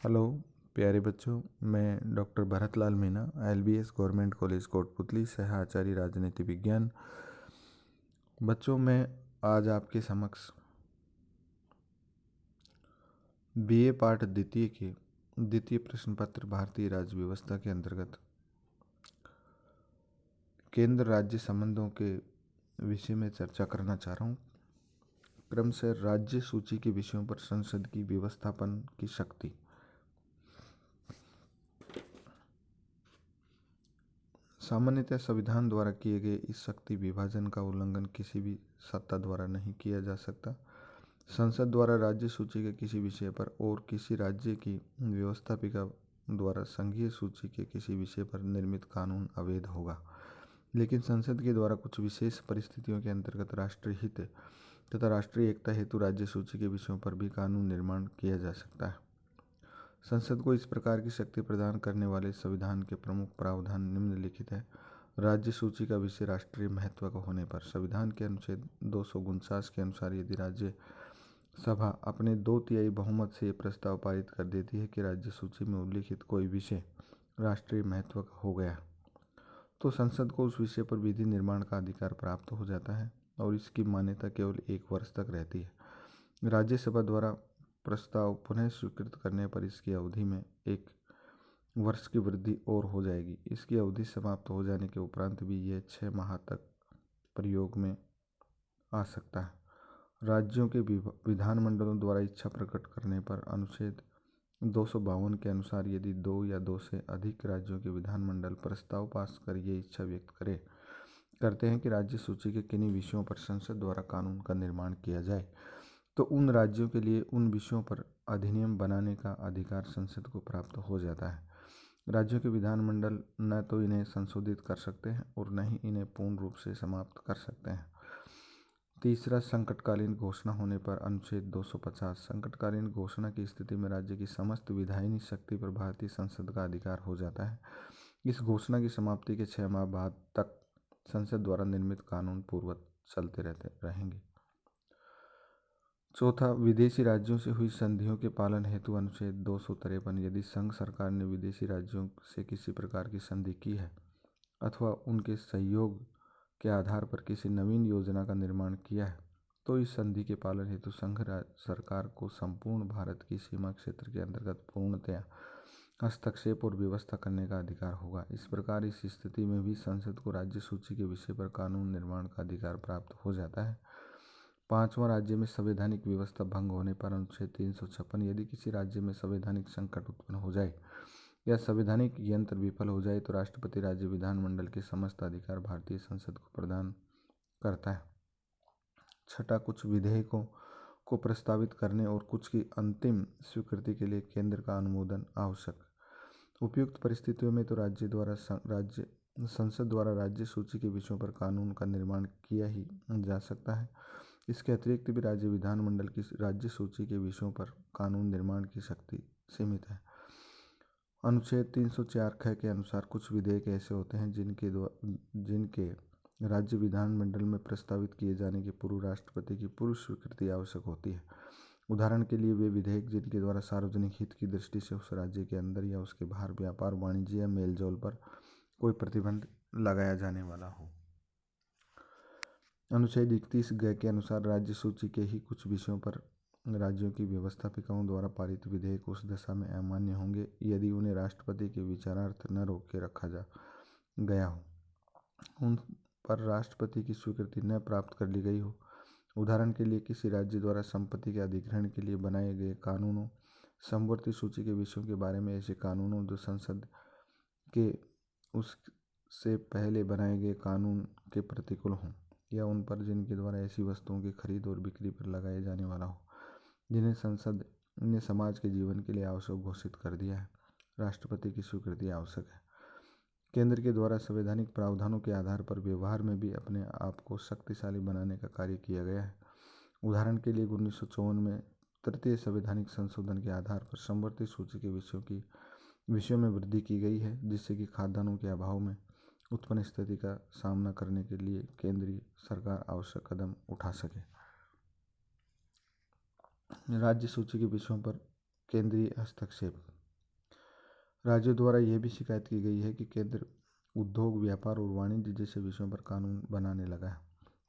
Hello प्यारे बच्चों, मैं doctor Bharatlal Meena, LBS government college Kotputli, सह आचार्य राजनीति विज्ञान। बच्चों, मैं आज आपके समक्ष BA पाठ द्वितीय के द्वितीय प्रश्न पत्र भारतीय राज्य व्यवस्था के अंतर्गत केंद्र राज्य संबंधों के विषय में चर्चा करना चाह रहा हूँ। क्रमशः राज्य सूची के विषयों पर संसद की व्यवस्थापन की शक्ति। सामान्यतः संविधान द्वारा किए गए इस शक्ति विभाजन का उल्लंघन किसी भी सत्ता द्वारा नहीं किया जा सकता। संसद द्वारा राज्य सूची के किसी विषय पर और किसी राज्य की व्यवस्थापिका द्वारा संघीय सूची के किसी विषय पर निर्मित कानून अवैध होगा, लेकिन संसद के द्वारा कुछ विशेष परिस्थितियों के अंतर्गत राष्ट्रीय हित तथा राष्ट्रीय एकता हेतु राज्य सूची के विषयों पर भी कानून निर्माण किया जा सकता है। संसद को इस प्रकार की शक्ति प्रदान करने वाले संविधान के प्रमुख प्रावधान निम्नलिखित है। राज्य सूची का विषय राष्ट्रीय महत्व का होने पर संविधान के अनुच्छेद 249 के अनुसार यदि राज्य सभा अपने 2/3 बहुमत से प्रस्ताव पारित कर देती है कि राज्य सूची में उल्लिखित कोई विषय राष्ट्रीय महत्व का हो गया, तो संसद को उस विषय पर विधि निर्माण का अधिकार प्राप्त हो जाता है और इसकी मान्यता केवल 1 वर्ष तक रहती है। राज्यसभा द्वारा प्रस्ताव पुनः स्वीकृत करने पर इसकी अवधि में 1 वर्ष की वृद्धि और हो जाएगी। इसकी अवधि समाप्त हो जाने के उपरांत भी यह 6 माह तक प्रयोग में आ सकता है। राज्यों के विधानमंडलों द्वारा इच्छा प्रकट करने पर अनुच्छेद 252 के अनुसार यदि 2 या 2 से अधिक राज्यों के विधानमंडल प्रस्ताव पास कर ये इच्छा व्यक्त करते हैं कि राज्य सूची के किन्हीं विषयों पर संसद द्वारा कानून का निर्माण किया जाए, तो उन राज्यों के लिए उन विषयों पर अधिनियम बनाने का अधिकार संसद को प्राप्त हो जाता है। राज्यों के विधानमंडल न तो इन्हें संशोधित कर सकते हैं और न ही इन्हें पूर्ण रूप से समाप्त कर सकते हैं। तीसरा, संकटकालीन घोषणा होने पर अनुच्छेद 250 संकटकालीन घोषणा की स्थिति में राज्य की समस्त विधायिनी शक्ति पर भारतीय संसद का अधिकार हो जाता है। इस घोषणा की समाप्ति के 6 माह बाद तक संसद द्वारा निर्मित कानून पूर्ववत चलते रहेंगे। चौथा, विदेशी राज्यों से हुई संधियों के पालन हेतु अनुच्छेद 253 यदि संघ सरकार ने विदेशी राज्यों से किसी प्रकार की संधि की है अथवा उनके सहयोग के आधार पर किसी नवीन योजना का निर्माण किया है, तो इस संधि के पालन हेतु संघ सरकार को संपूर्ण भारत की सीमा क्षेत्र के अंतर्गत पूर्णतया हस्तक्षेप और व्यवस्था करने का अधिकार होगा। इस प्रकार इस स्थिति में भी संसद को राज्य सूची के विषय पर कानून निर्माण का अधिकार प्राप्त हो जाता है। पांचवां, राज्य में संवैधानिक व्यवस्था भंग होने पर अनुच्छेद 356 यदि किसी राज्य में संवैधानिक संकट उत्पन्न हो जाए या संवैधानिक यंत्र विफल हो जाए, तो राष्ट्रपति राज्य विधानमंडल के समस्त अधिकार भारतीय संसद को प्रदान करता है। छठा, कुछ विधेयकों को प्रस्तावित करने और कुछ की अंतिम स्वीकृति के लिए केंद्र का अनुमोदन आवश्यक। उपयुक्त परिस्थितियों में तो संसद द्वारा राज्य सूची के विषयों पर कानून का निर्माण किया ही जा सकता है। इसके अतिरिक्त भी राज्य विधानमंडल की राज्य सूची के विषयों पर कानून निर्माण की शक्ति सीमित है। अनुच्छेद 304 ख के अनुसार कुछ विधेयक ऐसे होते हैं जिनके राज्य विधानमंडल में प्रस्तावित किए जाने के पूर्व राष्ट्रपति की पूर्व स्वीकृति आवश्यक होती है। उदाहरण के लिए वे विधेयक जिनके द्वारा सार्वजनिक हित की दृष्टि से उस राज्य के अंदर या उसके बाहर व्यापार, वाणिज्य या मेलजोल पर कोई प्रतिबंध लगाया जाने वाला हो। अनुच्छेद 31 ग के अनुसार राज्य सूची के ही कुछ विषयों पर राज्यों की व्यवस्थापिकाओं द्वारा पारित विधेयक उस दशा में अमान्य होंगे यदि उन्हें राष्ट्रपति के विचारार्थ न रोक के रखा गया हो, उन पर राष्ट्रपति की स्वीकृति न प्राप्त कर ली गई हो। उदाहरण के लिए किसी राज्य द्वारा संपत्ति के अधिग्रहण के लिए बनाए गए कानूनों, समवर्ती सूची के विषयों के बारे में ऐसे कानूनों जो संसद के उससे पहले बनाए गए कानून के प्रतिकूल हों, या उन पर जिनके द्वारा ऐसी वस्तुओं की खरीद और बिक्री पर लगाया जाने वाला हो जिन्हें संसद ने समाज के जीवन के लिए आवश्यक घोषित कर दिया है, राष्ट्रपति की स्वीकृति आवश्यक है। केंद्र के द्वारा संवैधानिक प्रावधानों के आधार पर व्यवहार में भी अपने आप को शक्तिशाली बनाने का कार्य किया गया है। उदाहरण के लिए 1954 में तृतीय संवैधानिक संशोधन के आधार पर समवर्ती सूची के विषयों में वृद्धि की गई है, जिससे कि खाद्यान्नों के अभाव में उत्पन्न स्थिति का सामना करने के लिए केंद्रीय सरकार आवश्यक कदम उठा सके। राज्य सूची के विषयों पर केंद्रीय हस्तक्षेप। राज्यों द्वारा यह भी शिकायत की गई है कि केंद्र उद्योग, व्यापार और वाणिज्य जैसे विषयों पर कानून बनाने लगा है,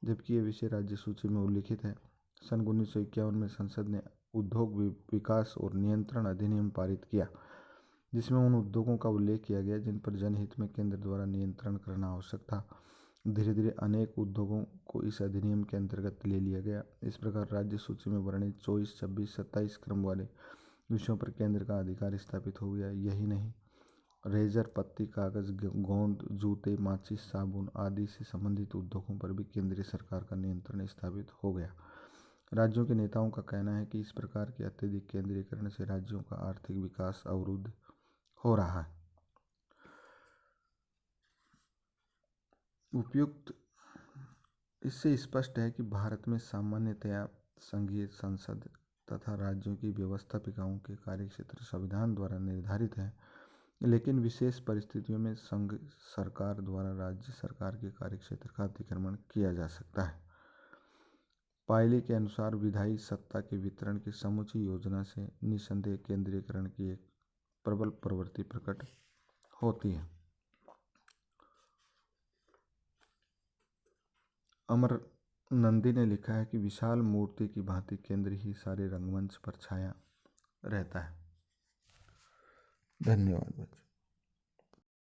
जबकि ये विषय राज्य सूची में उल्लिखित है। सन 1951 में संसद ने उद्योग विकास और नियंत्रण अधिनियम पारित किया, जिसमें उन उद्योगों का उल्लेख किया गया जिन पर जनहित में केंद्र द्वारा नियंत्रण करना आवश्यक था। धीरे धीरे अनेक उद्योगों को इस अधिनियम के अंतर्गत ले लिया गया। इस प्रकार राज्य सूची में वर्णित 24, 26, 27 क्रम वाले विषयों पर केंद्र का अधिकार स्थापित हो गया। यही नहीं, रेजर, पत्ती, कागज, गोंद, जूते, माचिस, साबुन आदि से संबंधित उद्योगों पर भी केंद्रीय सरकार का नियंत्रण स्थापित हो गया। राज्यों के नेताओं का कहना है कि इस प्रकार के अत्यधिक केंद्रीकरण से राज्यों का आर्थिक विकास अवरुद्ध हो रहा है। उपयुक्त इससे स्पष्ट है कि भारत में सामान्यतया संघीय संसद तथा राज्यों की व्यवस्थापिकाओं के कार्यक्षेत्र संविधान द्वारा निर्धारित है, लेकिन विशेष परिस्थितियों में संघ सरकार द्वारा राज्य सरकार के कार्यक्षेत्र का अतिक्रमण किया जा सकता है। पायली के अनुसार विधायी सत्ता के वितरण की समूची योजना से निसंदेह केंद्रीकरण की एक प्रबल प्रवृत्ति प्रकट होती है। अमर नंदी ने लिखा है कि विशाल मूर्ति की भांति केंद्र ही सारे रंगमंच पर छाया रहता है। धन्यवाद बच्चों।